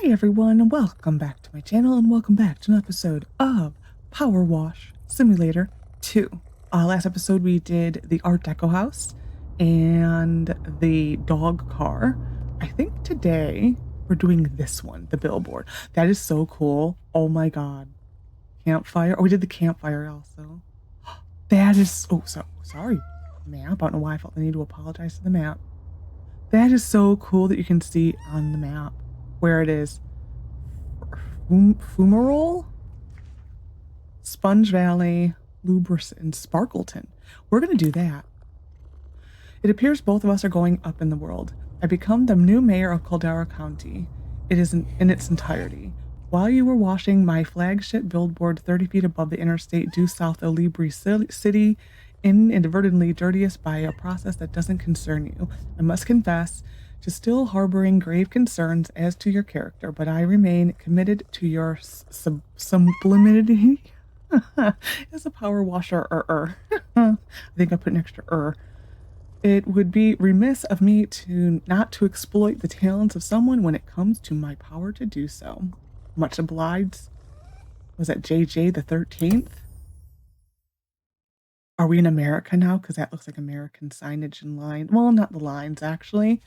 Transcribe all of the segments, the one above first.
Hi everyone, and welcome back to my channel, and welcome back to an episode of PowerWash Simulator 2. Last episode we did the Art Deco house and the dog car. I think today we're doing this one, the billboard. That is so cool. Oh my god. Campfire. Oh, we did the campfire also. That is, oh, so sorry, map. I don't know why I felt the need to apologize to the map. That is so cool that you can see on the map where it is. Fumarole, Sponge Valley, Lubris, and Sparkleton. We're going to do that. It appears both of us are going up in the world. I become the new mayor of Caldera County. It is in its entirety. While you were washing my flagship billboard 30 feet above the interstate due south of Libri City, inadvertently dirtiest by a process that doesn't concern you, I must confess to still harboring grave concerns as to your character, but I remain committed to your sublimity as a power washer. I think I put an extra It would be remiss of me not to exploit the talents of someone when it comes to my power to do so. Much obliged. Was that JJ the 13th? Are we in America now? Because that looks like American signage and line. Well, not the lines, actually.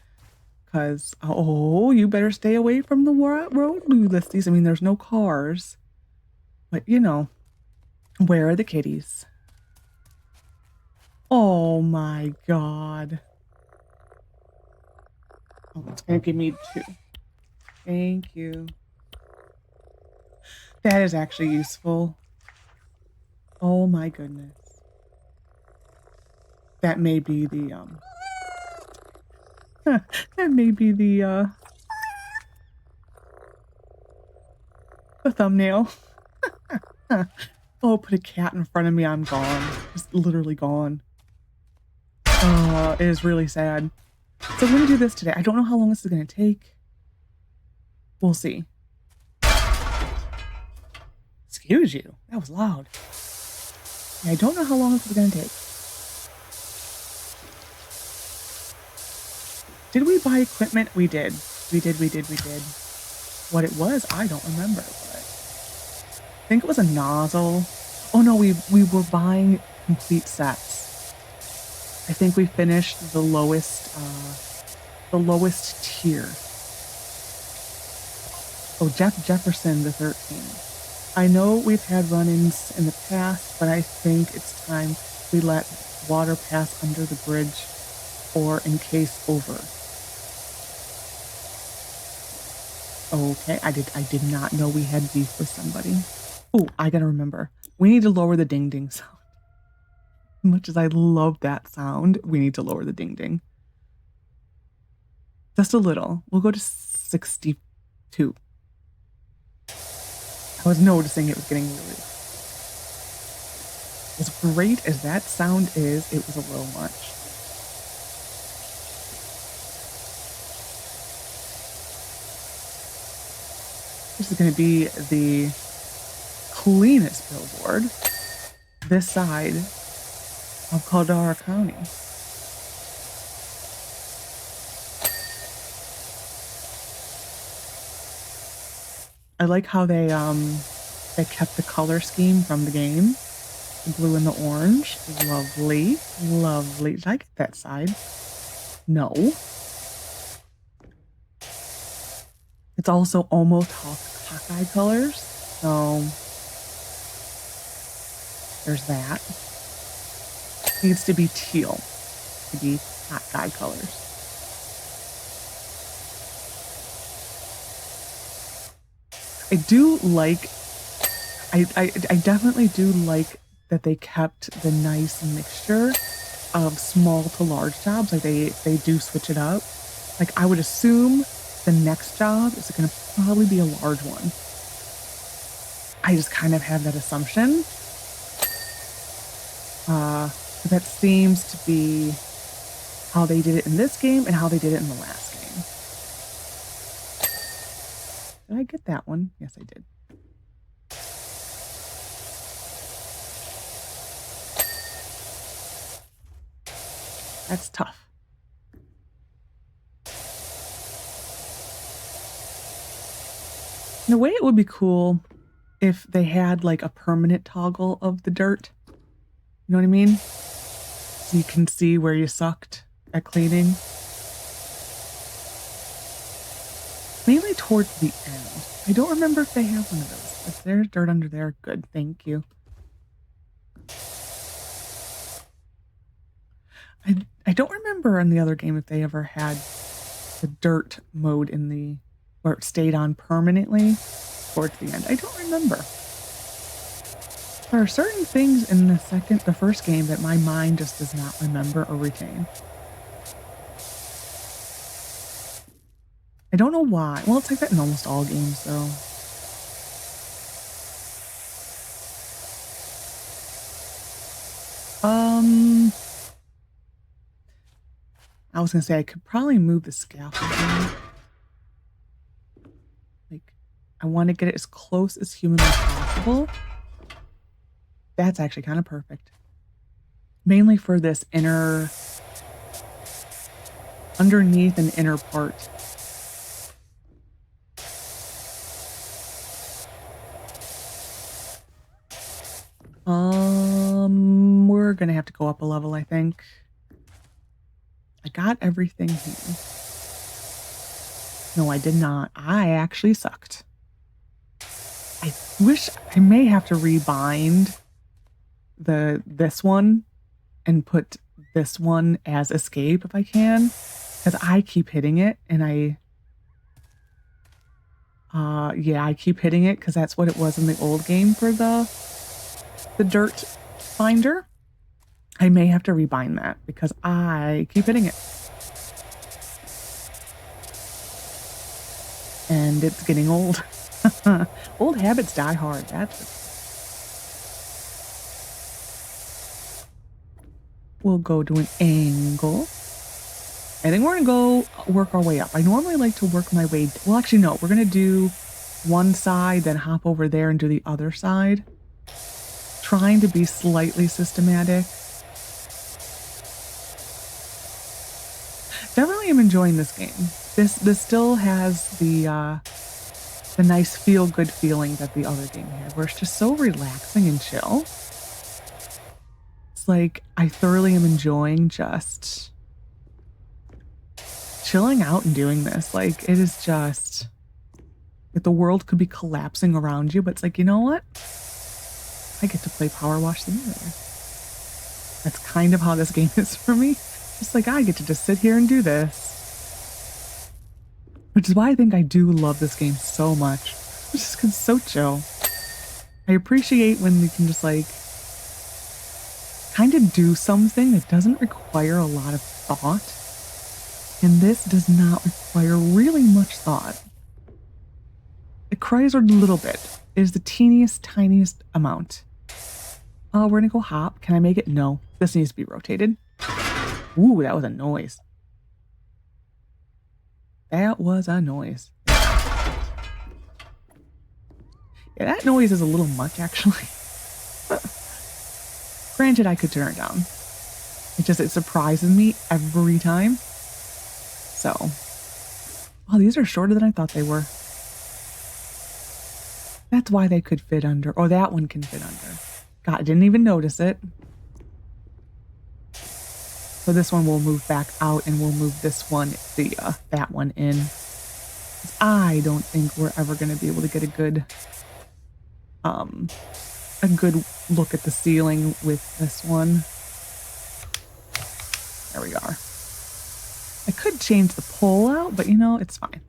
Because, oh, you better stay away from the road, Ulysses. I mean, there's no cars. But, you know, where are the kitties? Oh, my God. Oh, it's going to give me 2. Thank you. That is actually useful. Oh, my goodness. That may be the, that may be the thumbnail. Oh, put a cat in front of me, I'm gone. Just literally gone. Oh, it is really sad. So we're gonna do this today. I don't know how long this is gonna take. We'll see. Excuse you. That was loud. Yeah, I don't know how long this is gonna take. Did we buy equipment? We did. We did. What it was, I don't remember. But I think it was a nozzle. Oh no, we were buying complete sets. I think we finished the lowest tier. Oh, Jefferson the 13th. I know we've had run-ins in the past, but I think it's time we let water pass under the bridge or encase over. Okay, I did not know we had beef with somebody. Oh, I gotta remember. We need to lower the ding ding sound. As much as I love that sound, we need to lower the ding ding. Just a little. We'll go to 62. I was noticing it was getting really. As great as that sound is, it was a little much. This is going to be the cleanest billboard this side of Caldera County. I like how they kept the color scheme from the game. The blue and the orange. Lovely. Lovely. Did I get that side? No. It's also almost Hawkeye colors. So there's that. Needs to be teal to be Hawkeye colors. I do like, I definitely do like that they kept the nice mixture of small to large jobs. Like they do switch it up. Like I would assume the next job is going to probably be a large one. I just kind of have that assumption. That seems to be how they did it in this game and how they did it in the last game. Did I get that one? Yes, I did. That's tough. In a way, it would be cool if they had like a permanent toggle of the dirt. You know what I mean? So you can see where you sucked at cleaning. Mainly towards the end. I don't remember if they have one of those. If there's dirt under there, good. Thank you. I don't remember in the other game if they ever had the dirt mode in the, where it stayed on permanently towards the end. I don't remember. There are certain things in the first game that my mind just does not remember or retain. I don't know why. Well, it's like that in almost all games, though. I was gonna say I could probably move the scaffolding. Like, I want to get it as close as humanly possible. That's actually kind of perfect. Mainly for this inner, underneath an inner part. We're gonna have to go up a level, I think. I got everything here. No, I did not. I actually sucked. I wish I may have to rebind this one and put this one as escape if I can, because I keep hitting it and yeah, I keep hitting it because that's what it was in the old game for the dirt finder. I may have to rebind that because I keep hitting it. And it's getting old. Old habits die hard. We'll go to an angle. I think we're going to go work our way up. I normally like to work my way. Well, actually, no. We're going to do one side, then hop over there and do the other side. Trying to be slightly systematic. Definitely am enjoying this game. This still has the nice feel-good feeling that the other game had, where it's just so relaxing and chill. It's like I thoroughly am enjoying just chilling out and doing this. Like, it is just, if the world could be collapsing around you, but it's like, you know what? I get to play PowerWash Simulator. That's kind of how this game is for me. Just like, I get to just sit here and do this. Which is why I think I do love this game so much. It's just because it's so chill. I appreciate when we can just like kind of do something that doesn't require a lot of thought. And this does not require really much thought. It requires a little bit. It is the teeniest, tiniest amount. Oh, we're gonna go hop. Can I make it? No. This needs to be rotated. Ooh, that was a noise. That was a noise. Yeah, that noise is a little much, actually. Granted, I could turn it down. It surprises me every time. So. Oh, these are shorter than I thought they were. That's why they could fit under. Or that one can fit under. God, I didn't even notice it. So this one will move back out and we'll move this one, that one in. I don't think we're ever going to be able to get a good look at the ceiling with this one. There we are. I could change the pole out, but you know, it's fine.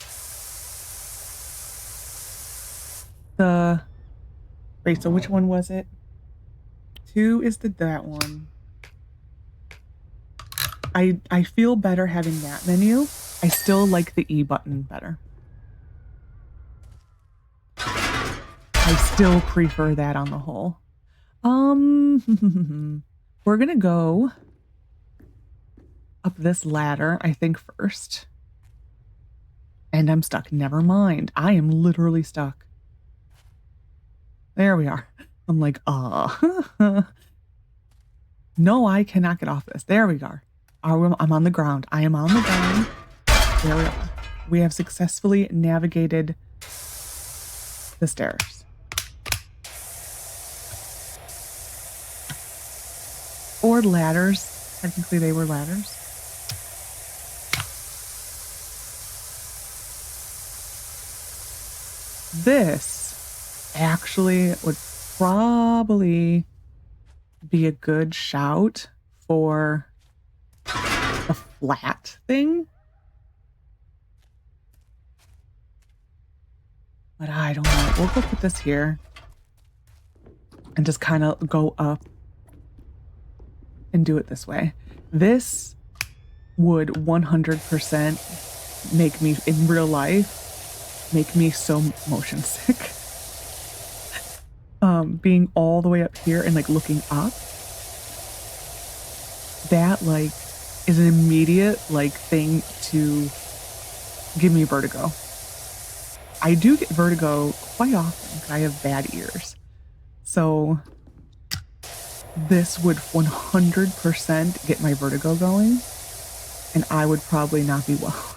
Wait, so which one was it? 2 is that one. I feel better having that menu. I still like the E button better. I still prefer that on the whole. We're gonna go up this ladder, I think, first. And I'm stuck. Never mind. I am literally stuck. There we are. I'm like, no, I cannot get off this. There we are. I'm on the ground. I am on the ground. There we are. We have successfully navigated the stairs. Or ladders. Technically, they were ladders. This actually would probably be a good shout for a flat thing. But I don't know. We'll go put this here and just kind of go up and do it this way. This would 100% make me, in real life, make me so motion sick. Being all the way up here and like looking up, that like is an immediate like thing to give me vertigo. I do get vertigo quite often because I have bad ears. So this would 100% get my vertigo going, and I would probably not be well.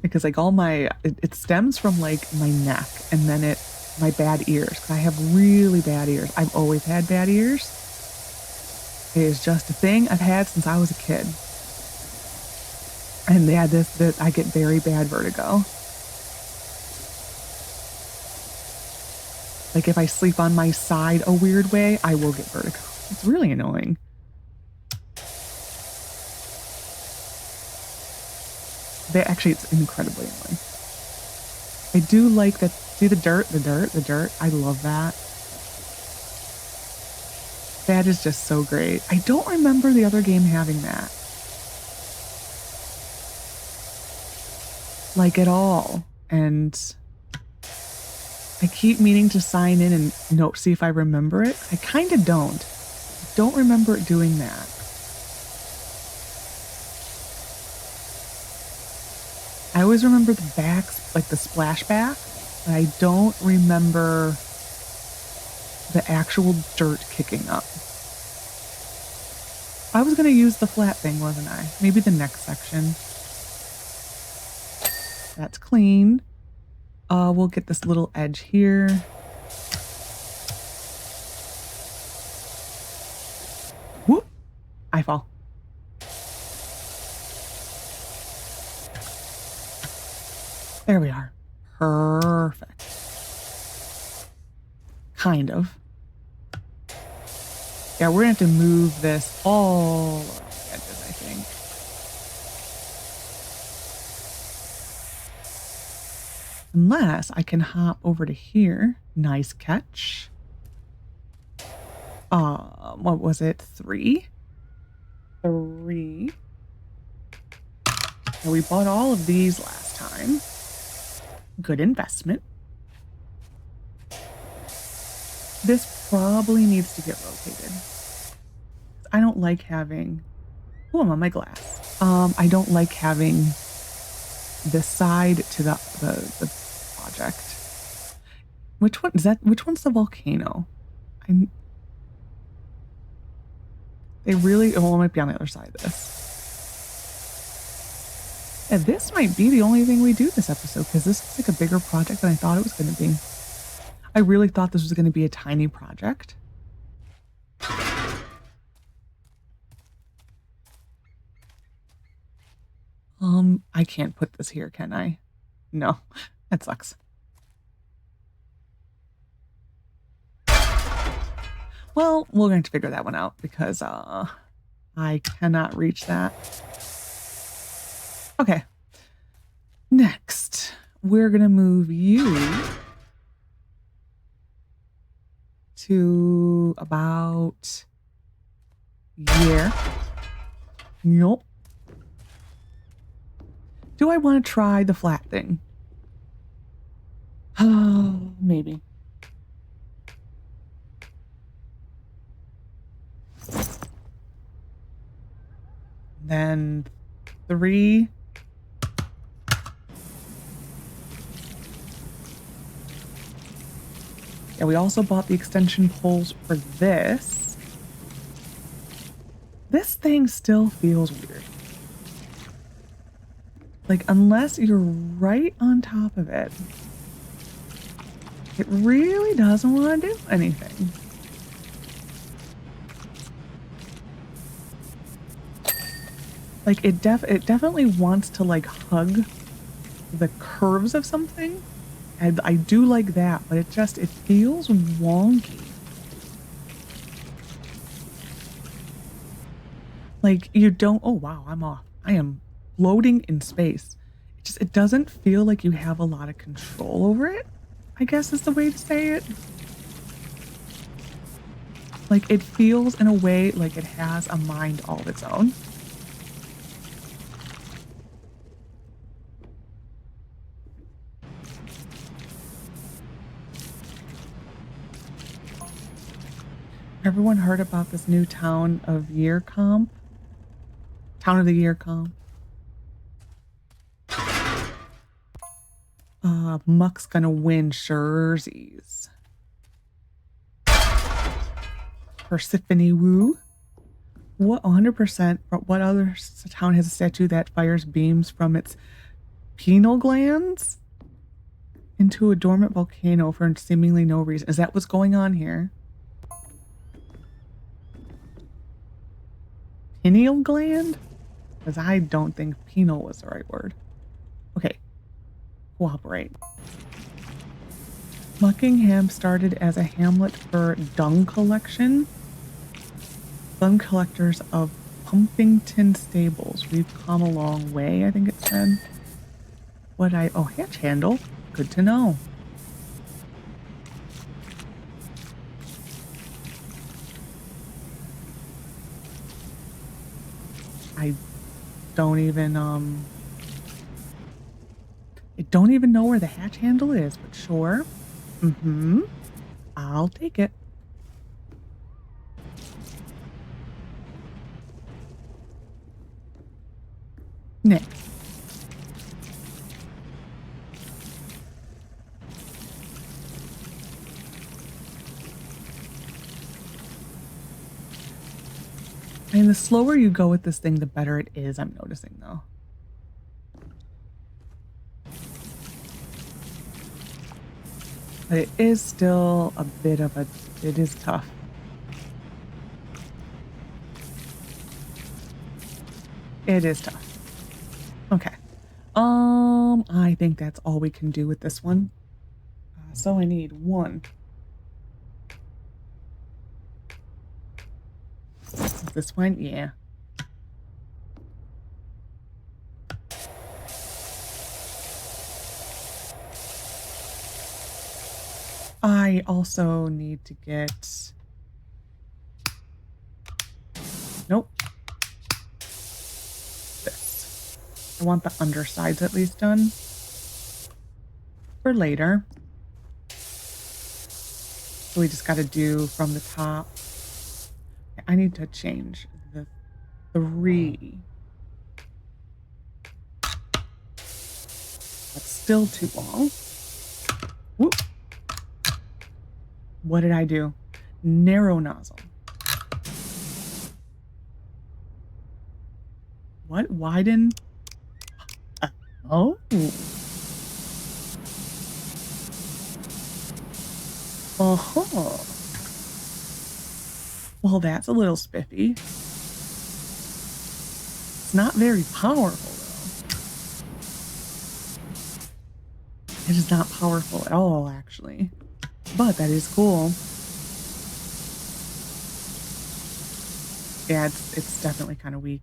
Because like all my, it stems from like my neck and then my bad ears. 'Cause I have really bad ears. I've always had bad ears. It is just a thing I've had since I was a kid. And they had this, I get very bad vertigo. Like if I sleep on my side a weird way, I will get vertigo. It's really annoying. Actually, it's incredibly annoying. I do like that. See the dirt. I love that. That is just so great. I don't remember the other game having that. Like at all. And I keep meaning to sign in and see if I remember it. I kind of don't. I don't remember it doing that. I always remember the backs, like the splash back, but I don't remember the actual dirt kicking up. I was going to use the flat thing, wasn't I? Maybe the next section. That's clean. We'll get this little edge here. Whoop! I fall. There we are. Perfect. Kind of. Yeah, we're going to have to move this all around the edges, I think. Unless I can hop over to here. Nice catch. What was it? 3? 3. And we bought all of these last time. Good investment. This probably needs to get rotated. I don't like having... Oh, I'm on my glass. I don't like having this side to the project. Which one is that? Which one's the volcano? They really... Oh, it might be on the other side of this. Yeah, this might be the only thing we do this episode, because this is like a bigger project than I thought it was going to be. I really thought this was going to be a tiny project. I can't put this here, can I? No, that sucks. Well, we're going to figure that one out because I cannot reach that. Okay. Next, we're going to move you to about here. Nope. Do I want to try the flat thing? Oh, maybe. Then 3. Yeah, we also bought the extension poles for this. This thing still feels weird. Like, unless you're right on top of it, it really doesn't want to do anything. Like, it definitely wants to, like, hug the curves of something. And I do like that, but it feels wonky. Like, you don't, oh wow, I'm off. I am floating in space. It doesn't feel like you have a lot of control over it, I guess is the way to say it. Like, it feels in a way like it has a mind all of its own. Everyone heard about this new Town of the Year comp? Muck's gonna win jerseys. Persephone Woo. What 100%? What other town has a statue that fires beams from its pineal glands into a dormant volcano for seemingly no reason? Is that what's going on here? Pineal gland? Because I don't think penal was the right word. Okay. Cooperate. Muckingham started as a hamlet for dung collection. Dung collectors of Pumpington Stables. We've come a long way, I think it said. Oh, hatch handle. Good to know. I don't even know where the hatch handle is, but sure. I'll take it. Next. I mean, the slower you go with this thing, the better it is, I'm noticing, though. But it is still a bit of it is tough. It is tough. Okay. I think that's all we can do with this one. So I need one. This one, yeah. I also need to get... Nope. This. I want the undersides at least done. For later. So we just got to do from the top. I need to change the 3. That's still too long. Whoop. What did I do? Narrow nozzle. What? Widen? Oh. Uh-huh. Well, that's a little spiffy. It's not very powerful, though. It is not powerful at all, actually. But that is cool. Yeah, it's definitely kind of weak.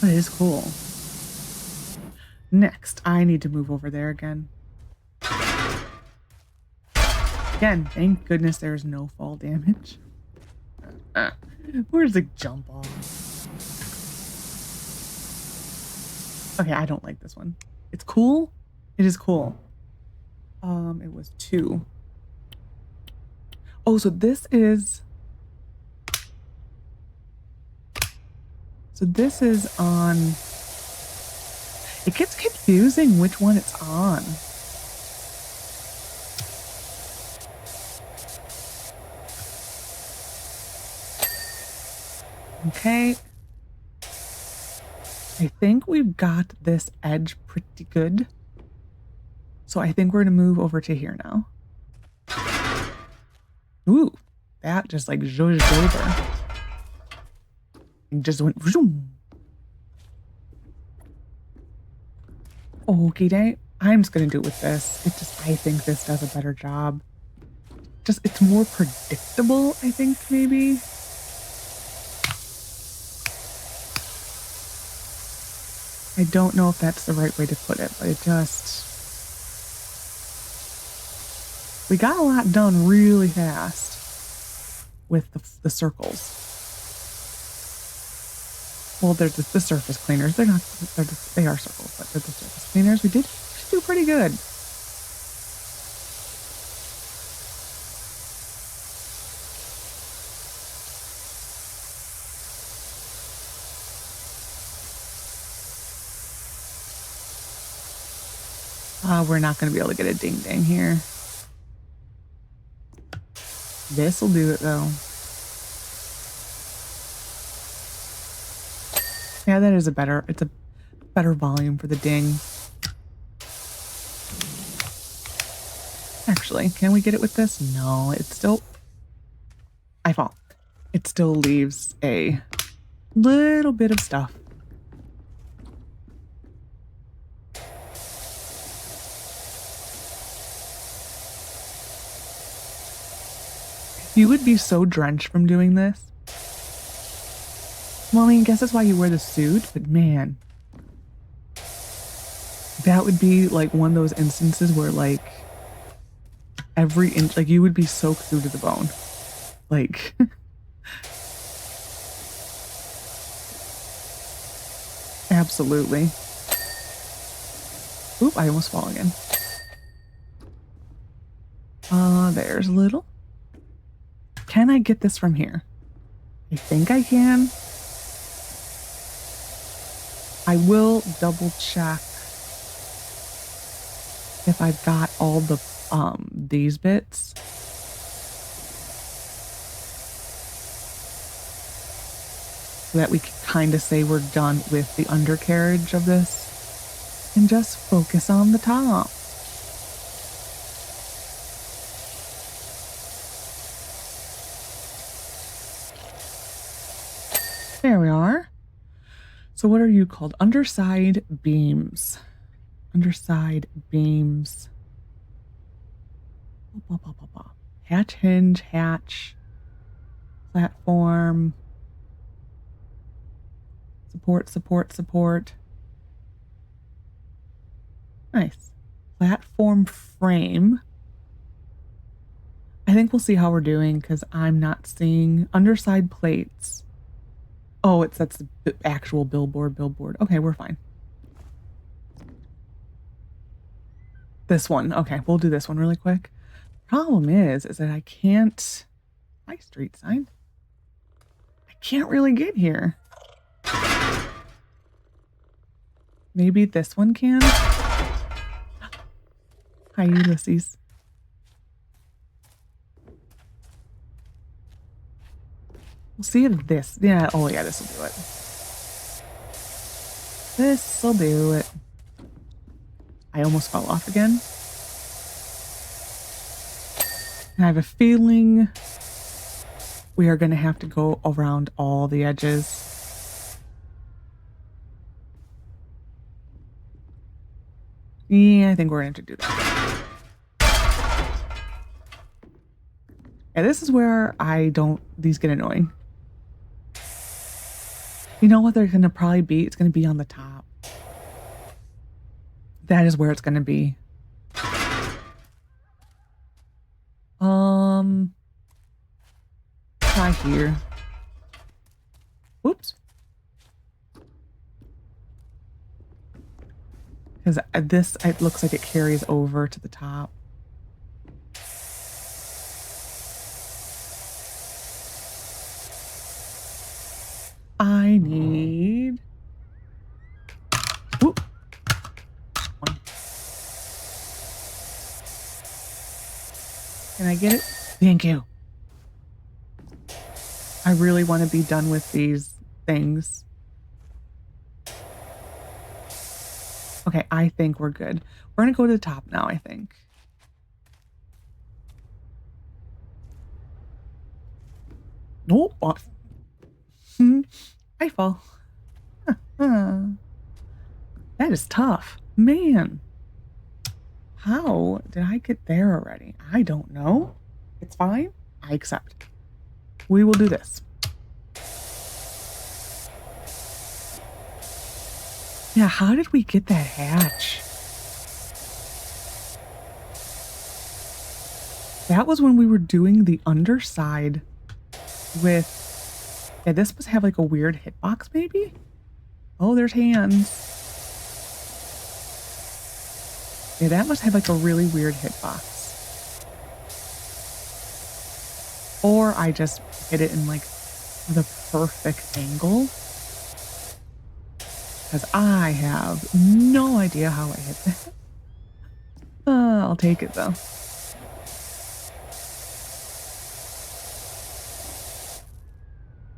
But it is cool. Next, I need to move over there again. Again, thank goodness there's no fall damage. Where's the jump off? Okay, I don't like this one. It's cool. It is cool. It was 2. Oh, so this is on. It gets confusing which one it's on. Okay. I think we've got this edge pretty good. So I think we're going to move over to here now. Ooh, that just like zhuzhed over. It just went zoom. Okay, dang. I'm just going to do it with this. I think this does a better job. It's more predictable, I think, maybe. I don't know if that's the right way to put it, but we got a lot done really fast with the circles. Well, they're the surface cleaners. They are circles, but they're the surface cleaners. We did do pretty good. We're not going to be able to get a ding dang here. This will do it though. Yeah, that is it's a better volume for the ding. Actually, can we get it with this? No, I fall. It still leaves a little bit of stuff. You would be so drenched from doing this. Well, I mean, I guess that's why you wear the suit, but man, that would be like one of those instances where like every inch, like you would be soaked through to the bone. Like, absolutely. Oop, I almost fall again. There's a little. Can I get this from here? I think I can. I will double check if I've got all the these bits. So that we can kind of say we're done with the undercarriage of this and just focus on the top. There we are. So what are you called? Underside beams. Underside beams. Hatch, hinge, hatch. Platform. Support, support, support. Nice. Platform frame. I think we'll see how we're doing because I'm not seeing underside plates. Oh, that's the actual billboard. Okay, we're fine. This one. Okay, we'll do this one really quick. Problem is that I can't... My street sign. I can't really get here. Maybe this one can? Hi, Ulysses. We'll see if this... Yeah, oh yeah, this will do it. This will do it. I almost fell off again. And I have a feeling we are going to have to go around all the edges. Yeah, I think we're going to have to do that. Yeah, this is where these get annoying. You know what they're going to probably be? It's going to be on the top. That is where it's going to be. Try here. Whoops. Because this, it looks like it carries over to the top. I need... Whoop. Can I get it? Thank you. I really want to be done with these things. Okay, I think we're good. We're gonna go to the top now, I think. Nope. I fall. That is tough. Man. How did I get there already? I don't know. It's fine. I accept. We will do this. Yeah, how did we get that hatch? That was when we were doing the underside with... Yeah, this must have like a weird hitbox maybe? Oh, there's hands. Yeah, that must have like a really weird hitbox. Or I just hit it in like the perfect angle. Because I have no idea how I hit that. I'll take it though.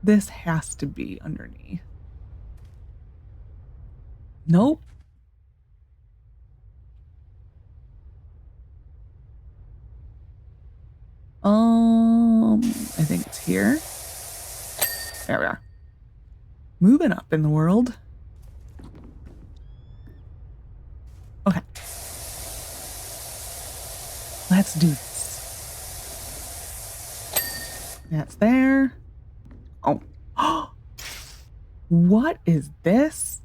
This has to be underneath. Nope. I think it's here. There we are. Moving up in the world. Okay. Let's do this. That's there. Oh. What is this?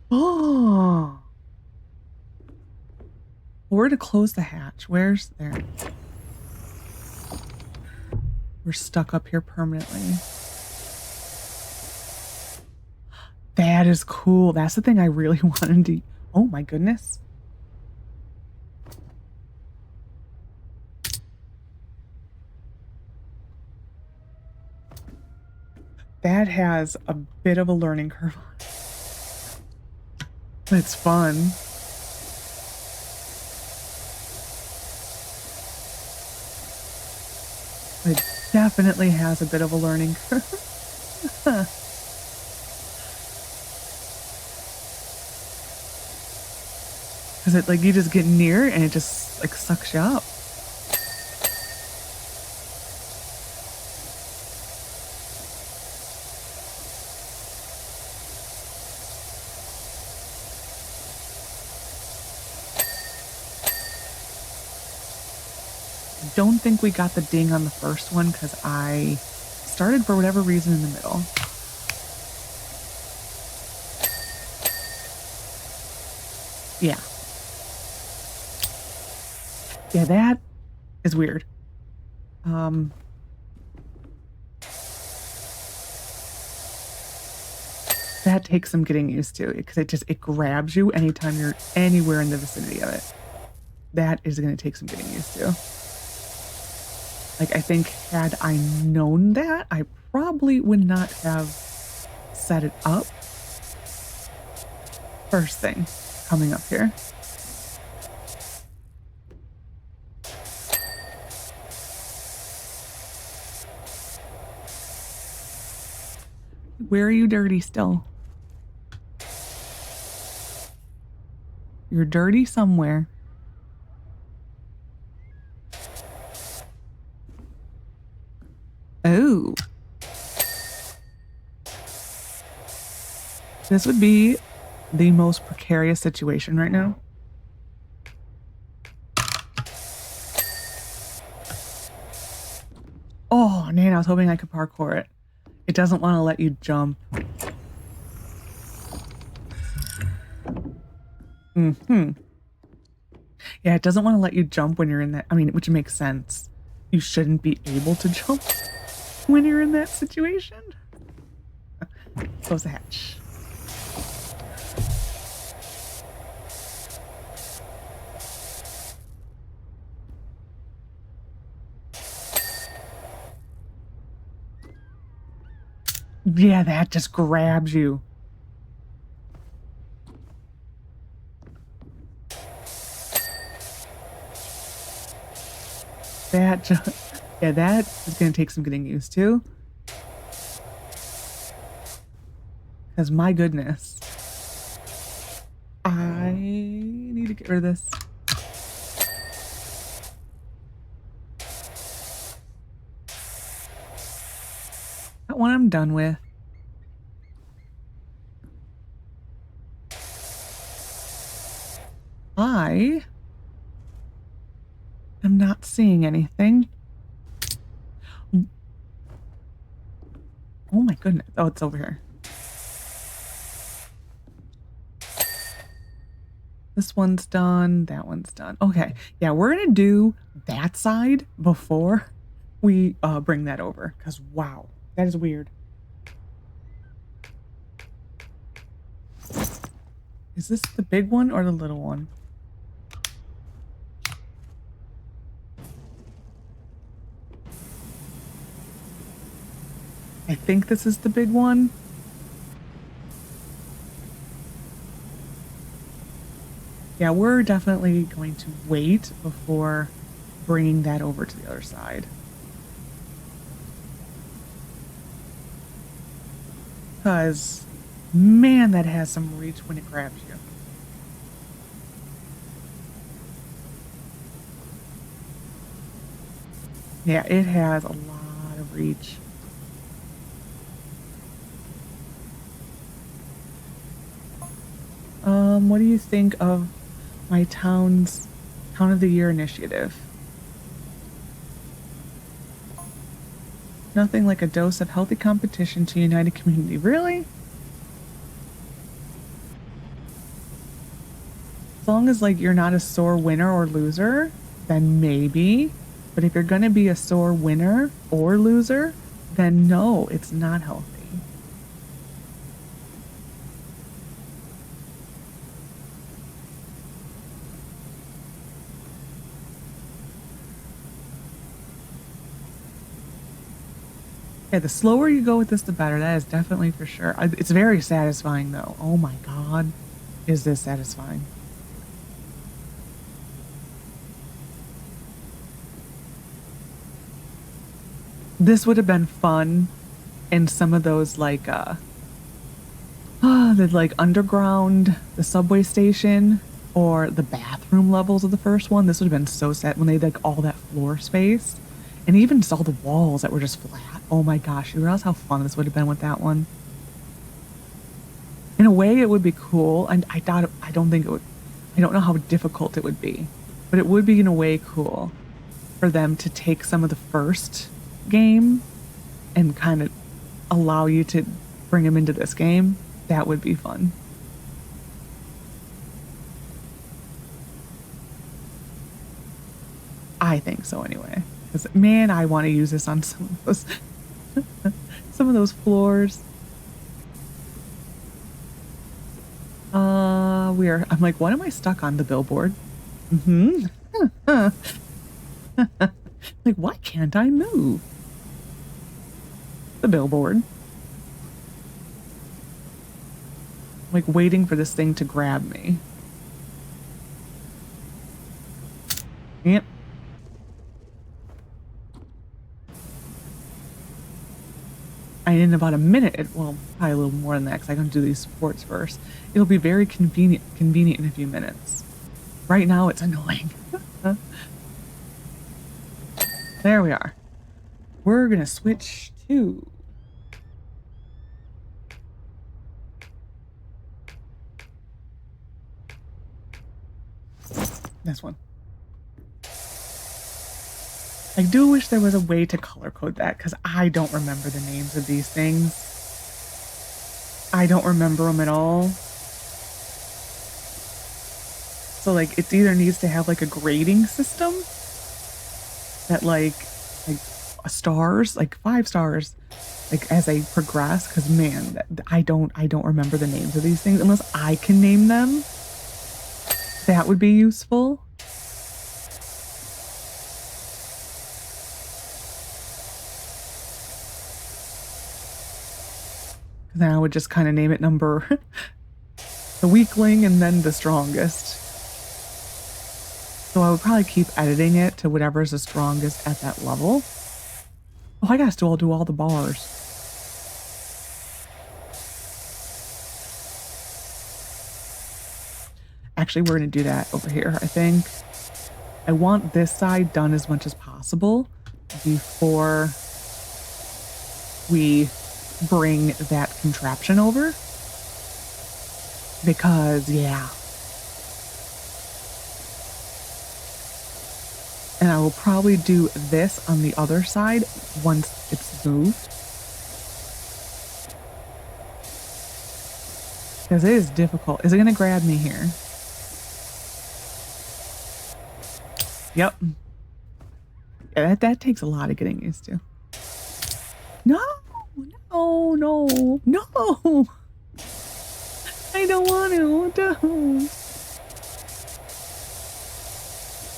Oh. We're to close the hatch. Where's there? We're stuck up here permanently. That is cool. That's the thing I really wanted to... Oh my goodness. That has a bit of a learning curve on it. But it's fun. It definitely has a bit of a learning curve. Because it, like, you just get near and it just, like, sucks you up. Don't think we got the ding on the first one because I started for whatever reason in the middle. Yeah. Yeah, that is weird. That takes some getting used to because it grabs you anytime you're anywhere in the vicinity of it. That is going to take some getting used to. Like, I think had I known that, I probably would not have set it up. First thing coming up here. Where are you dirty still? You're dirty somewhere. Oh. This would be the most precarious situation right now. Oh, man, I was hoping I could parkour it. It doesn't want to let you jump. Yeah, it doesn't want to let you jump when you're in that. I mean, which makes sense. You shouldn't be able to jump when you're in that situation. Close the hatch. Yeah, that just grabs you. That just, yeah, that is going to take some getting used to. Because my goodness. I need to get rid of this. That one I'm done with. I am not seeing anything. Oh my goodness. Oh, it's over here. This one's done. That one's done. Okay. Yeah, we're going to do that side before we bring that over. Because, wow, that is weird. Is this the big one or the little one? I think this is the big one. Yeah, we're definitely going to wait before bringing that over to the other side. Because, man, that has some reach when it grabs you. Yeah, it has a lot of reach. What do you think of my town's Town of the Year initiative? Nothing like a dose of healthy competition to unite a community. Really? As long as like you're not a sore winner or loser, then maybe. But if you're gonna be a sore winner or loser, then no, it's not healthy. Yeah, the slower you go with this, the better. That is definitely for sure. It's very satisfying, though. Oh my God, is this satisfying? This would have been fun in some of those like the like underground, the subway station, or the bathroom levels of the first one. This would have been so sad when they had like all that floor space. And even just all the walls that were just flat. Oh my gosh, you realize how fun this would have been with that one? In a way, it would be cool, and I don't think it would, I don't know how difficult it would be, but it would be in a way cool for them to take some of the first game and kind of allow you to bring them into this game. That would be fun. I think so anyway. Because man, I want to use this on some of those some of those floors. I'm like, what am I stuck on? The billboard? Mm-hmm. Like, why can't I move? The billboard. Like waiting for this thing to grab me. Yep. In about a minute, well, probably a little more than that because I'm going to do these sports first. It'll be very convenient in a few minutes. Right now, it's annoying. There we are. We're going to switch to... this one. I do wish there was a way to color code that because I don't remember the names of these things. I don't remember them at all. So like it either needs to have like a grading system that like stars, like 5 stars, like as I progress, because man, I don't remember the names of these things unless I can name them. That would be useful. Then I would just kind of name it number the weakling and then the strongest. So I would probably keep editing it to whatever is the strongest at that level. Oh, I gotta still do all the bars. Actually, we're going to do that over here. I think I want this side done as much as possible before we bring that contraption over. Because, yeah. And I will probably do this on the other side once it's moved. Because it is difficult. Is it going to grab me here? Yep. Yeah, that takes a lot of getting used to. No! No! No! No! I don't want to. Don't. I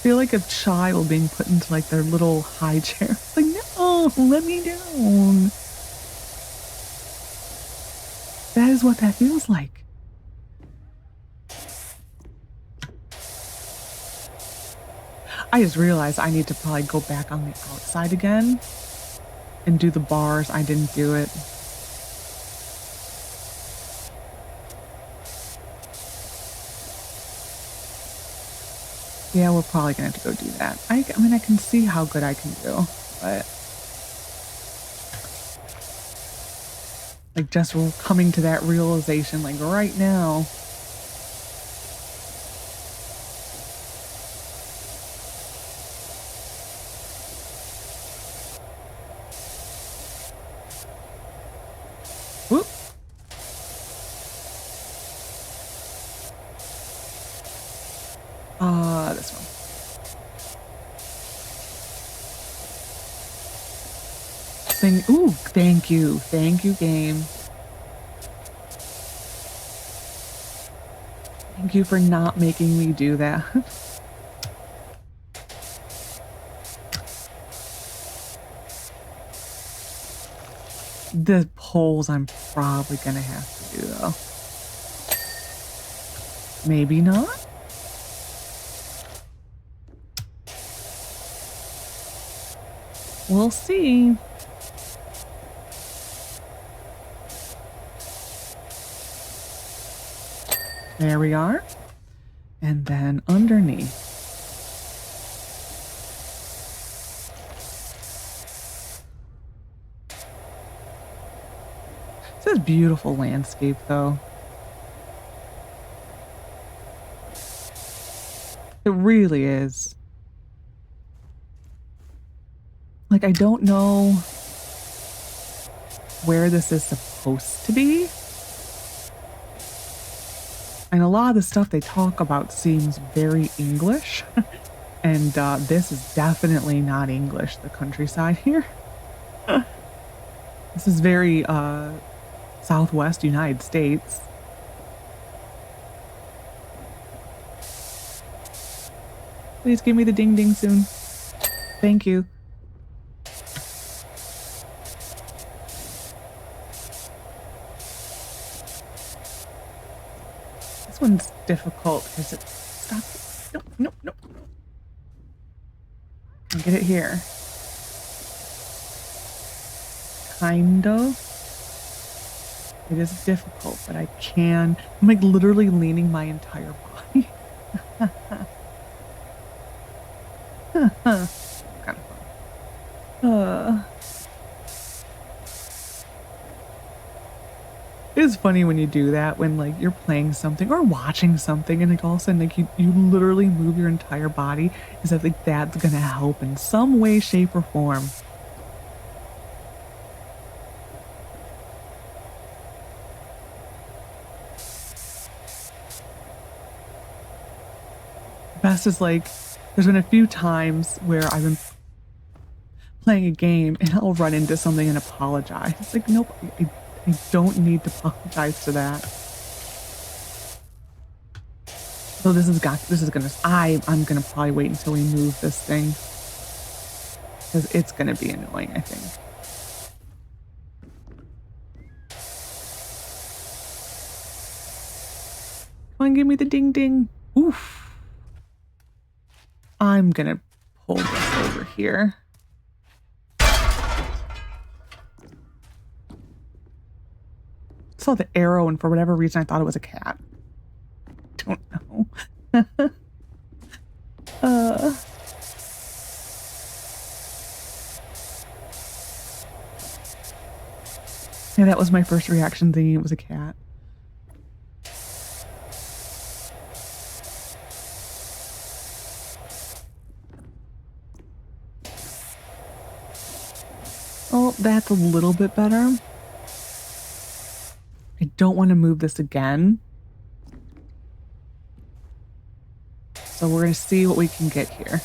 feel like a child being put into like their little high chair. Like, no, let me down. That is what that feels like. I just realized I need to probably go back on the outside again and do the bars. I didn't do it. Yeah, we're probably gonna have to go do that. I mean, I can see how good I can do, but like just coming to that realization, like right now. Whoop. This one. Ooh, thank you. Thank you, game. Thank you for not making me do that. The poles I'm probably gonna have to do though. Maybe not. We'll see. There we are. And then underneath. This is beautiful landscape though. It really is. Like, I don't know where this is supposed to be. And a lot of the stuff they talk about seems very English. And this is definitely not English, the countryside here. This is very Southwest United States. Please give me the ding ding soon. Thank you. This one's difficult because it stops. Nope, nope, nope. I'll get it here. Kind of. It is difficult, but I can. I'm like literally leaning my entire body. Kind of fun. It's funny when you do that, when like you're playing something or watching something and like all of a sudden like you literally move your entire body. Is that like that's gonna help in some way, shape, or form. Best is like, there's been a few times where I've been playing a game and I'll run into something and apologize. It's like, nope, I don't need to apologize to that. So I'm gonna probably wait until we move this thing. Because it's gonna be annoying, I think. Come on, give me the ding ding. Oof. I'm gonna pull this over here. Saw the arrow and for whatever reason I thought it was a cat. Don't know. uh, yeah, that was my first reaction thinking it was a cat. Oh, that's a little bit better. I don't want to move this again. So we're going to see what we can get here.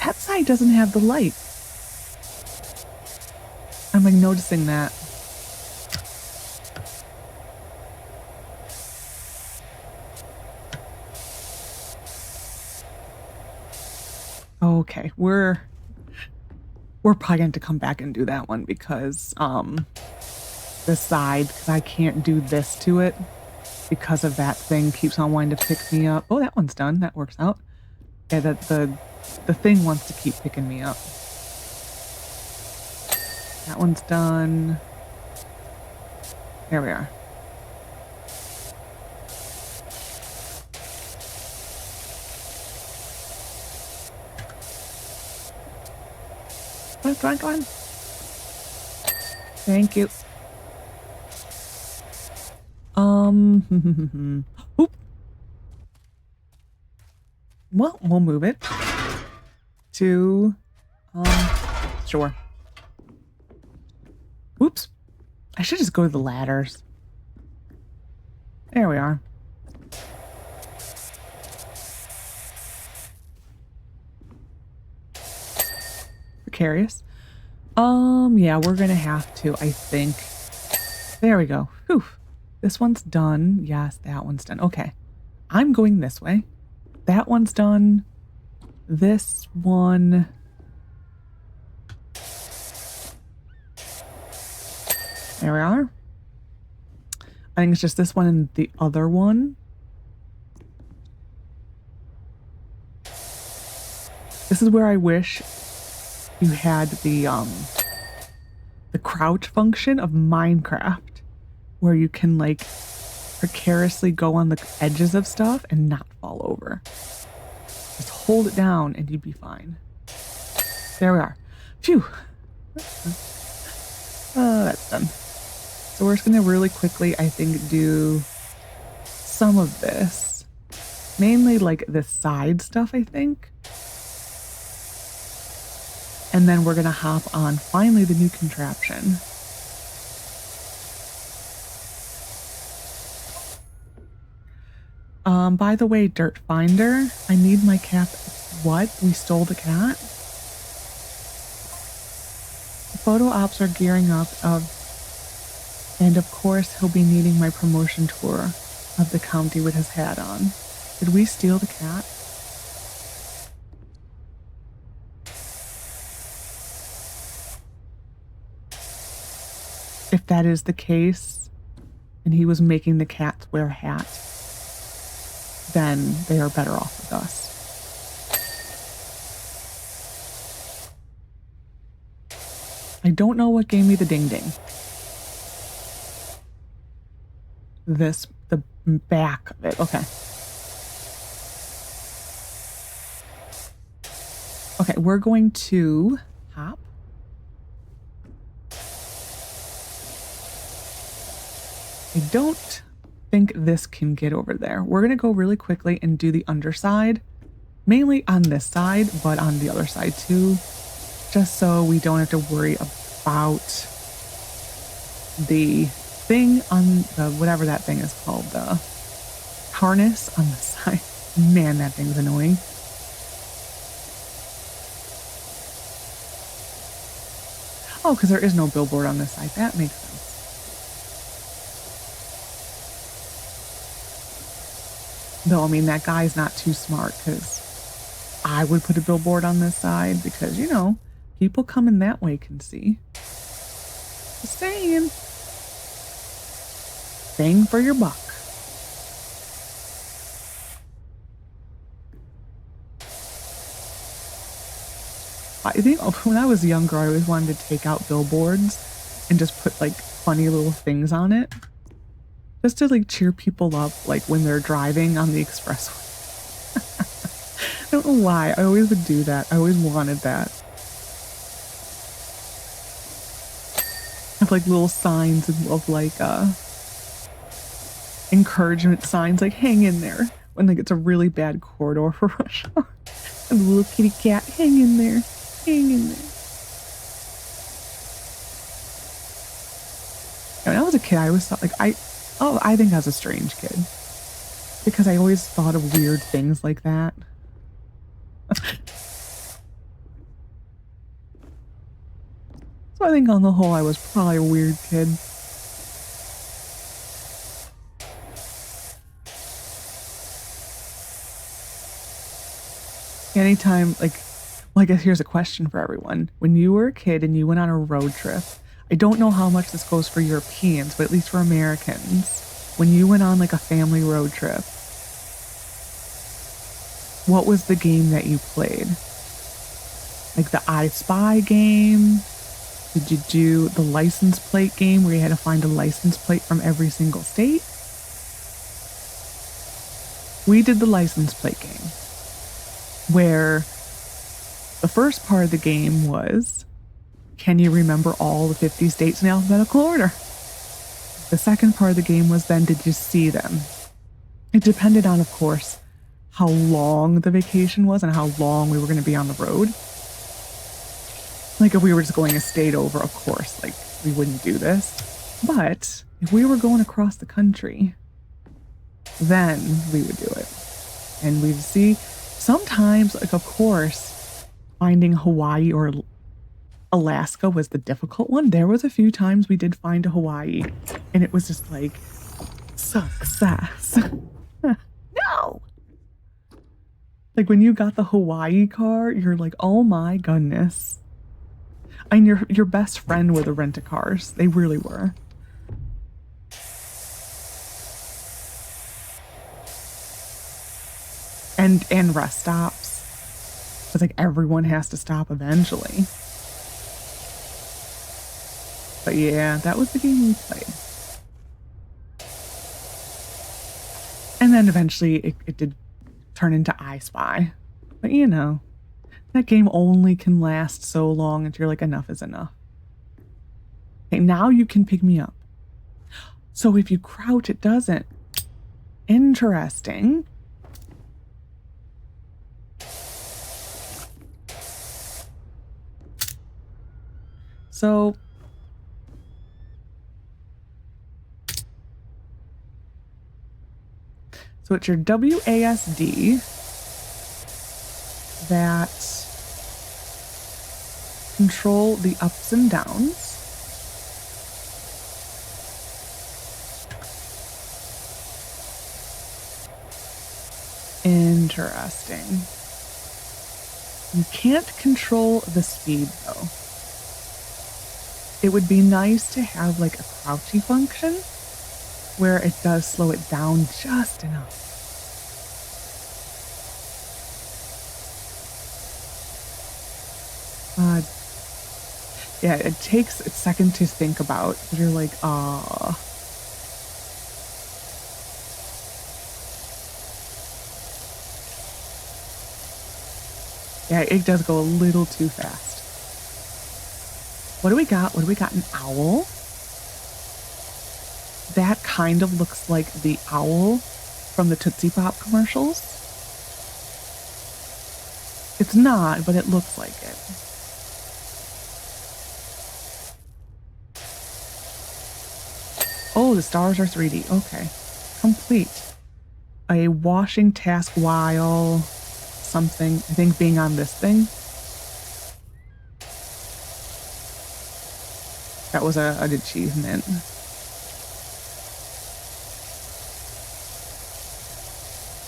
That side doesn't have the light. I'm like noticing that. Okay, we're probably going to come back and do that one because this side, because I can't do this to it because of that thing keeps on wanting to pick me up. Oh, that one's done. That works out. Yeah, that the thing wants to keep picking me up. That one's done. There we are. Come on. Thank you. Oop. Well, we'll move it to, sure. Oops. I should just go to the ladders. There we are. Precarious. Yeah, we're gonna have to, I think. There we go. Whew. This one's done. Yes, that one's done. Okay. I'm going this way. That one's done. This one. There we are. I think it's just this one and the other one. This is where I wish you had the crouch function of Minecraft, where you can like precariously go on the edges of stuff and not fall over. Just hold it down and you'd be fine. There we are. Phew. Oh, that's done. So we're just gonna really quickly, I think, do some of this. Mainly like the side stuff, I think. And then we're gonna hop on finally the new contraption. By the way, Dirt Finder, I need my cat. What? We stole the cat? The photo ops are gearing up and of course he'll be needing my promotion tour of the county with his hat on. Did we steal the cat? If that is the case, and he was making the cats wear a hat, then they are better off with us. I don't know what gave me the ding-ding. The back of it. Okay. Okay, we're going to hop. I don't think this can get over there. We're going to go really quickly and do the underside, mainly on this side, but on the other side too, just so we don't have to worry about the thing on the, whatever that thing is called, the harness on the side. Man, that thing's annoying. Oh, because there is no billboard on this side. That makes sense. Though, I mean, that guy's not too smart because I would put a billboard on this side because, you know, people coming that way can see. Just saying. Bang for your buck. I think when I was younger, I always wanted to take out billboards and just put like funny little things on it. Just to like cheer people up like when they're driving on the expressway. I don't know why. I always would do that. I always wanted that. Have like little signs of like encouragement signs, like hang in there when like it's a really bad corridor for rush hour. And the little kitty cat, hang in there, hang in there. When I was a kid, I always thought like I think I was a strange kid because I always thought of weird things like that. So I think on the whole, I was probably a weird kid. Anytime, like, well, I guess here's a question for everyone. When you were a kid and you went on a road trip, I don't know how much this goes for Europeans, but at least for Americans, when you went on like a family road trip, what was the game that you played? Like the I Spy game? Did you do the license plate game where you had to find a license plate from every single state? We did the license plate game, where the first part of the game was, can you remember all the 50 states in alphabetical order? The second part of the game was then, did you see them? It depended on, of course, how long the vacation was and how long we were going to be on the road. Like if we were just going a state over, of course, like we wouldn't do this. But if we were going across the country, then we would do it. And we'd see sometimes, like, of course, finding Hawaii or Alaska was the difficult one. There was a few times we did find a Hawaii and it was just like success. No. Like when you got the Hawaii car, you're like, oh my goodness. And your best friend were the rent-a-cars. They really were. And rest stops. It's like everyone has to stop eventually. But yeah, that was the game we played. And then eventually it did turn into I Spy. But you know, that game only can last so long until you're like, enough is enough. Okay, now you can pick me up. So if you crouch, it doesn't. Interesting. So it's your WASD that control the ups and downs. Interesting. You can't control the speed though. It would be nice to have like a crouchy function where it does slow it down just enough. Yeah, it takes a second to think about. You're like, ah. Yeah, it does go a little too fast. What do we got? What do we got? An owl? That kind of looks like the owl from the Tootsie Pop commercials. It's not, but it looks like it. Oh, the stars are 3D. Okay. Complete. A washing task while something, I think being on this thing. That was an achievement.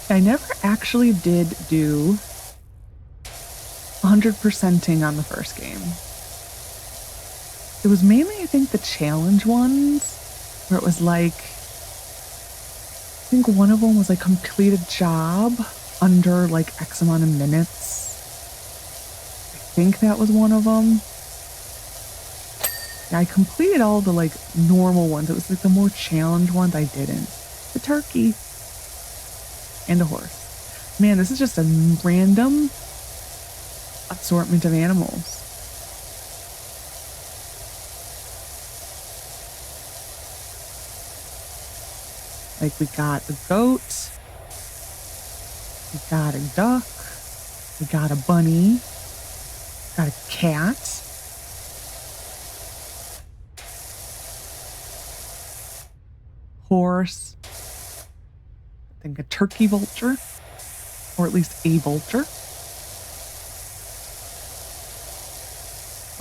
I never actually did do 100%ing on the first game. It was mainly, I think, the challenge ones where it was like, I think one of them was like complete a job under like X amount of minutes. I think that was one of them. Yeah, I completed all the like normal ones. It was like the more challenged ones I didn't. The turkey and a horse. Man, this is just a random assortment of animals. Like we got a goat, we got a duck, we got a bunny, got a cat. Horse, I think a turkey vulture, or at least a vulture.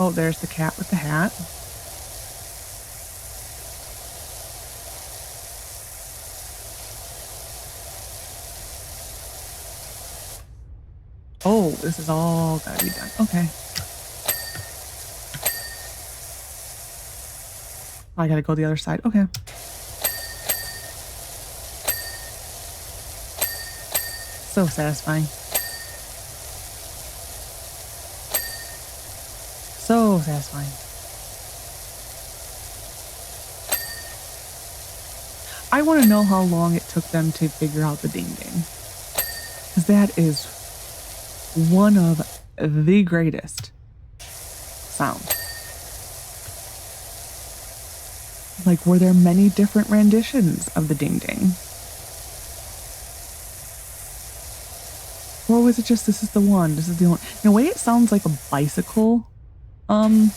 Oh, there's the cat with the hat. Oh, this is all gotta be done. Okay. I gotta go the other side. Okay. So satisfying. So satisfying. I want to know how long it took them to figure out the ding ding. Because that is one of the greatest sounds. Like, were there many different renditions of the ding ding? Or was it just, this is the one, this is the one? In a way, it sounds like a bicycle bell.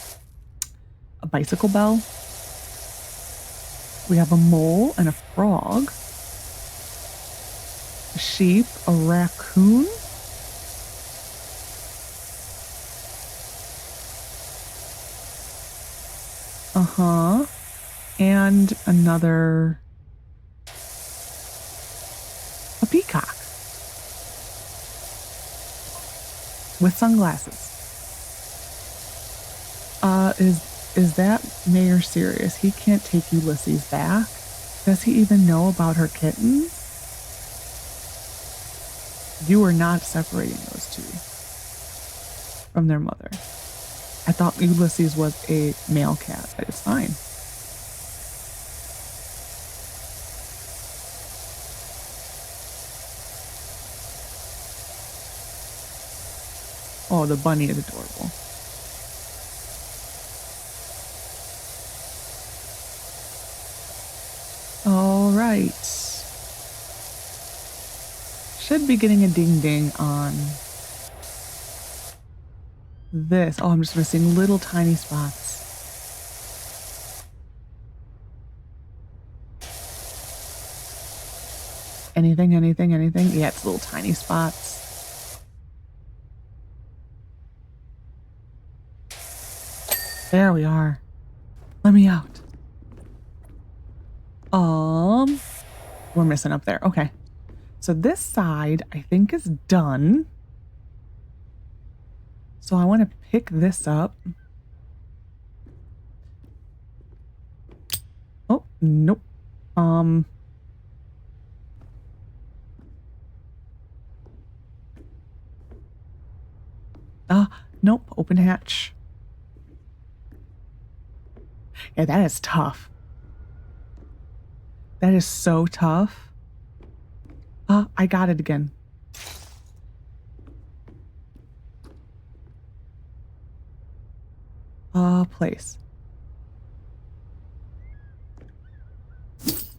We have a mole and a frog, a sheep, a raccoon, and another, a peacock with sunglasses. Is that Mayor serious? He can't take Ulysses back? Does he even know about her kittens? You are not separating those two from their mother. I thought Ulysses was a male cat, but it's fine. Oh, the bunny is adorable. All right. Should be getting a ding ding on this. Oh, I'm just missing little tiny spots. Anything? Yeah, it's little tiny spots. There we are. Let me out. We're missing up there. Okay. So this side, I think, is done. So I want to pick this up. Oh, nope. Nope. Open hatch. Yeah, that is tough. That is so tough. I got it again. Place.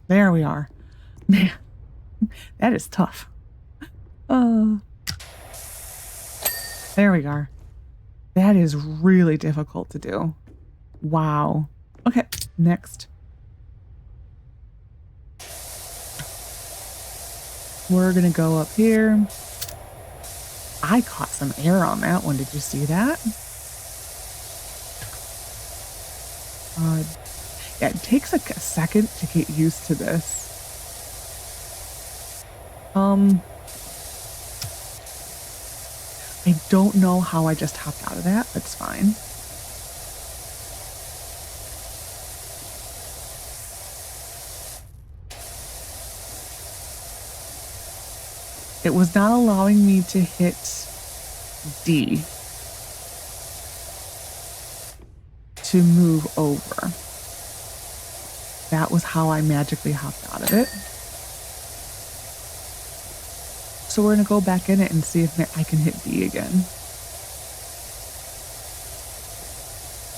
There we are. Man, that is tough. There we are. That is really difficult to do. Wow. Okay, next. We're gonna go up here. I caught some air on that one. Did you see that? Yeah, it takes like a second to get used to this. I don't know how I just hopped out of that. That's fine. It was not allowing me to hit D. to move over. That was how I magically hopped out of it. So we're going to go back in it and see if I can hit B again.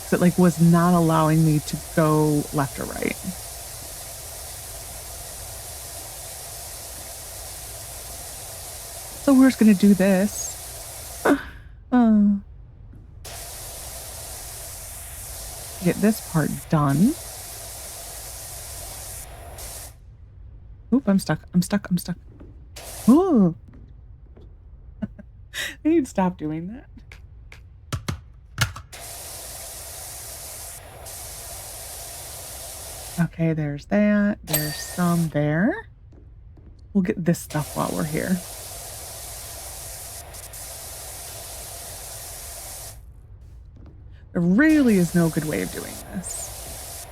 So it like was not allowing me to go left or right. So we're just going to do this. Get this part done. Oop, I'm stuck. Ooh. I need to stop doing that. Okay, there's that. There's some there. We'll get this stuff while we're here. There really is no good way of doing this.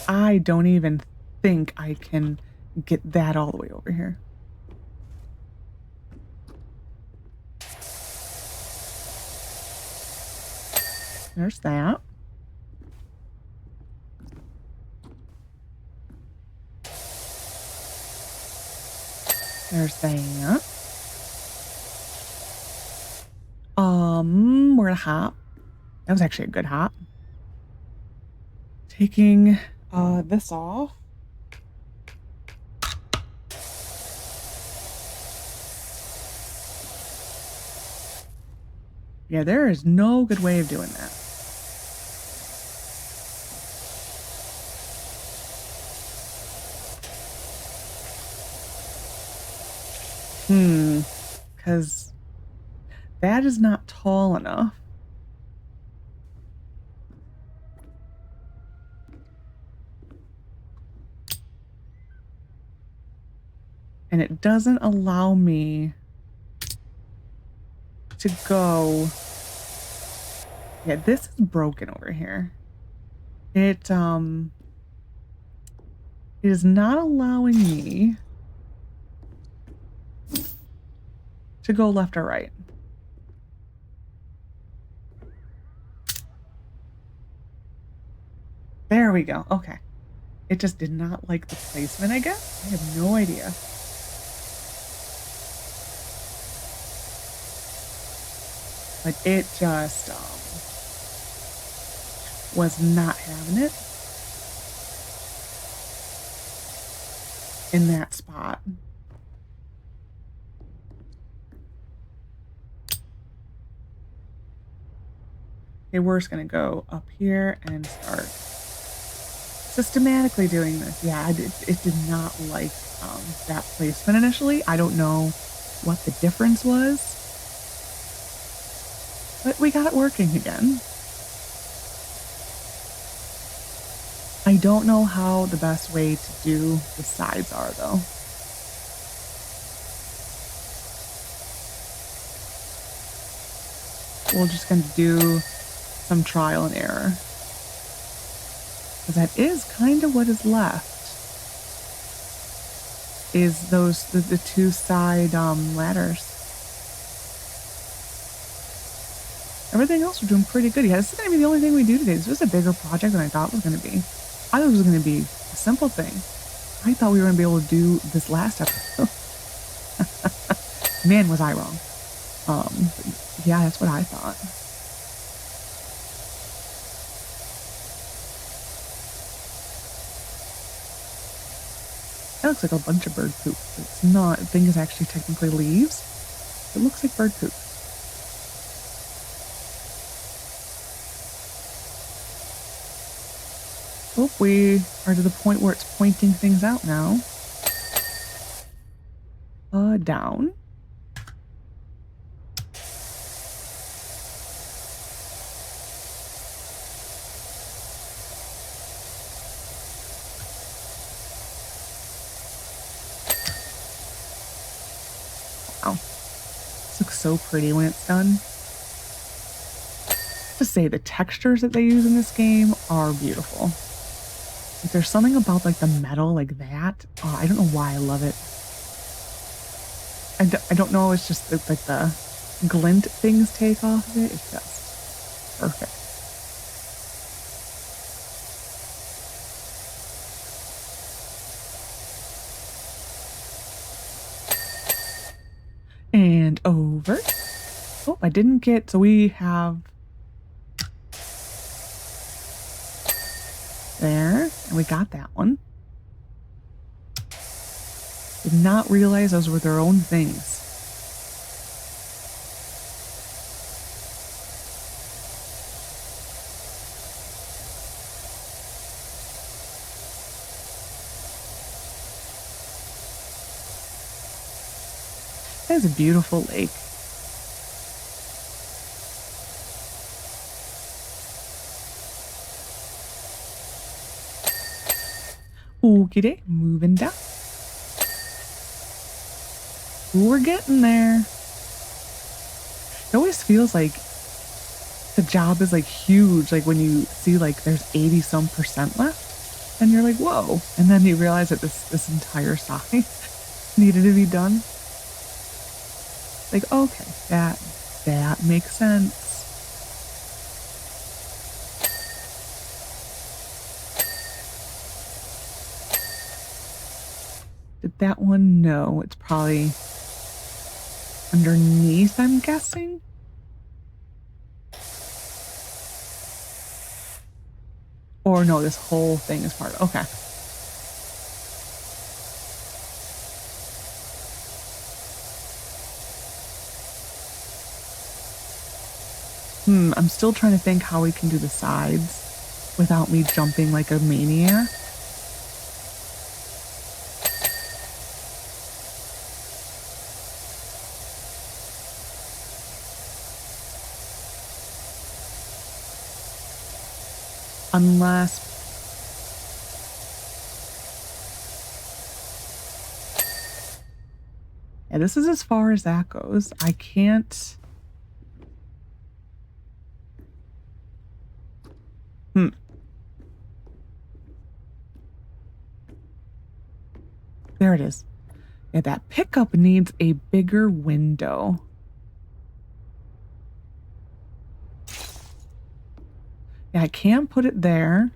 I don't even think I can get that all the way over here. There's that. There's that. We're gonna hop. That was actually a good hop. Taking this off. Yeah, there is no good way of doing that. Because that is not tall enough. And it doesn't allow me to go. Yeah, this is broken over here. It is not allowing me to go left or right. There we go. Okay. It just did not like the placement, I guess. I have no idea. But it just was not having it in that spot. Okay, we're just gonna go up here and start systematically doing this. Yeah, it did not like that placement initially. I don't know what the difference was, but we got it working again. I don't know how the best way to do the sides are, though. We're just going to do some trial and error. Because that is kind of what is left. Is those the two side ladders. Everything else we're doing pretty good. Yeah, this is going to be the only thing we do today. This was a bigger project than I thought it was going to be. I thought it was going to be a simple thing. I thought we were going to be able to do this last episode. Man, was I wrong. Yeah, that's what I thought. That looks like a bunch of bird poop. It's not. I think it's actually technically leaves. It looks like bird poop. Oh, we are to the point where it's pointing things out now. Down. Wow. This looks so pretty when it's done. To say the textures that they use in this game are beautiful. Like, there's something about like the metal like that. I don't know why I love it. I don't know, it's just like the glint things take off of it. It's just perfect. And over. Oh, I didn't get, so we have there, and we got that one. Did not realize those were their own things. That is a beautiful lake. Okie moving down. Ooh, we're getting there. It always feels like the job is like huge, like when you see like there's 80-some% left, and you're like, whoa, and then you realize that this entire side needed to be done. Like, okay, that makes sense. Did that one? No, it's probably underneath, I'm guessing. Or no, this whole thing is part of, okay. I'm still trying to think how we can do the sides without me jumping like a maniac. Unless yeah, this is as far as that goes. I can't. There it is. Yeah, that pickup needs a bigger window. Yeah, I can put it there.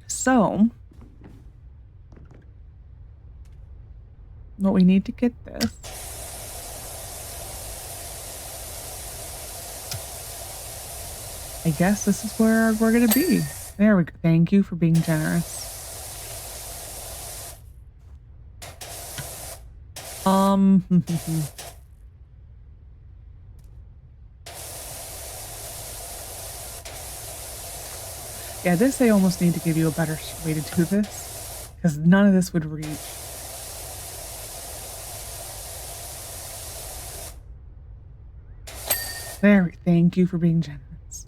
So, well, we need to get this. I guess this is where we're going to be. There we go. Thank you for being generous. Yeah, they almost need to give you a better way to do this, because none of this would reach. There, thank you for being generous.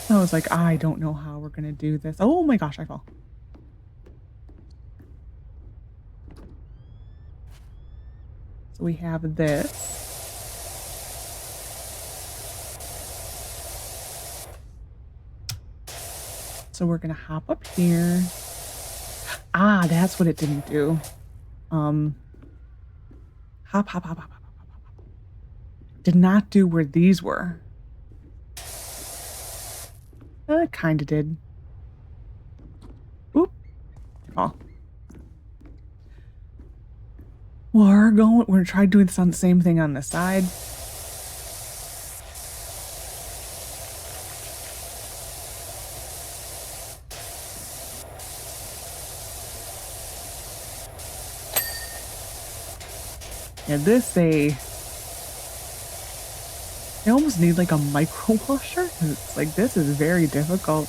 I was like, I don't know how we're gonna do this. Oh my gosh, I fall. So we have this. So we're gonna hop up here. Ah, that's what it didn't do. Hop, hop, hop, hop, hop, hop, hop. Did not do where these were. It kinda did. Oop. Oh. We're gonna try doing this on the same thing on the side. Yeah, this they almost need like a micro washer. It's like, this is very difficult.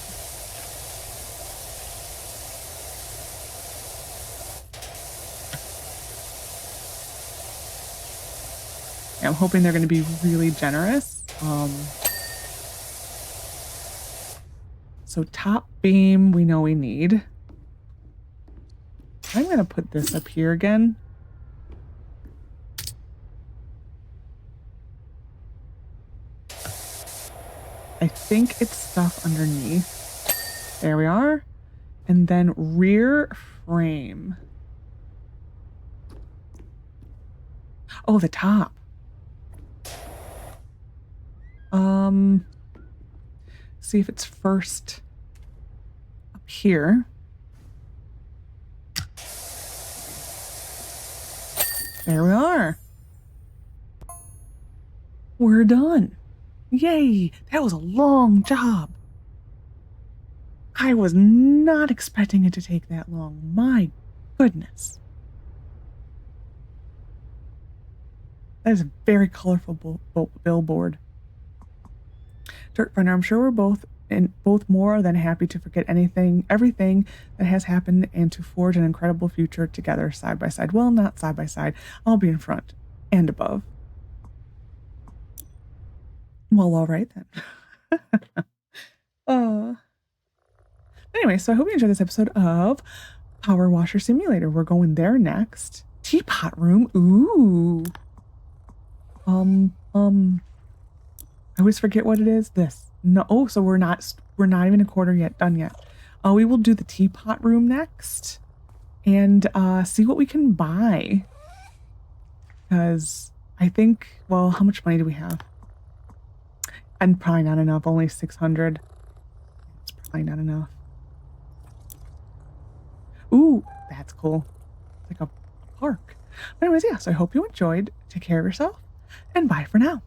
Yeah, I'm hoping they're going to be really generous. So top beam, we know we need. I'm going to put this up here again. I think it's stuff underneath. There we are. And then rear frame. Oh, the top. See if it's first up here. There we are. We're done. Yay! That was a long job. I was not expecting it to take that long. My goodness. That is a very colorful billboard. Dirt Runner, I'm sure we're both more than happy to forget everything that has happened and to forge an incredible future together side by side. Well, not side by side. I'll be in front and above. Well, all right then. Anyway, so I hope you enjoyed this episode of Power Washer Simulator. We're going there next. Teapot room. Ooh. I always forget what it is. This. No. Oh, so we're not even a quarter yet done yet. We will do the teapot room next and see what we can buy. Because I think, well, how much money do we have? And probably not enough. Only 600. It's probably not enough. Ooh, that's cool. It's like a park. But anyways, yeah, so I hope you enjoyed. Take care of yourself, and bye for now.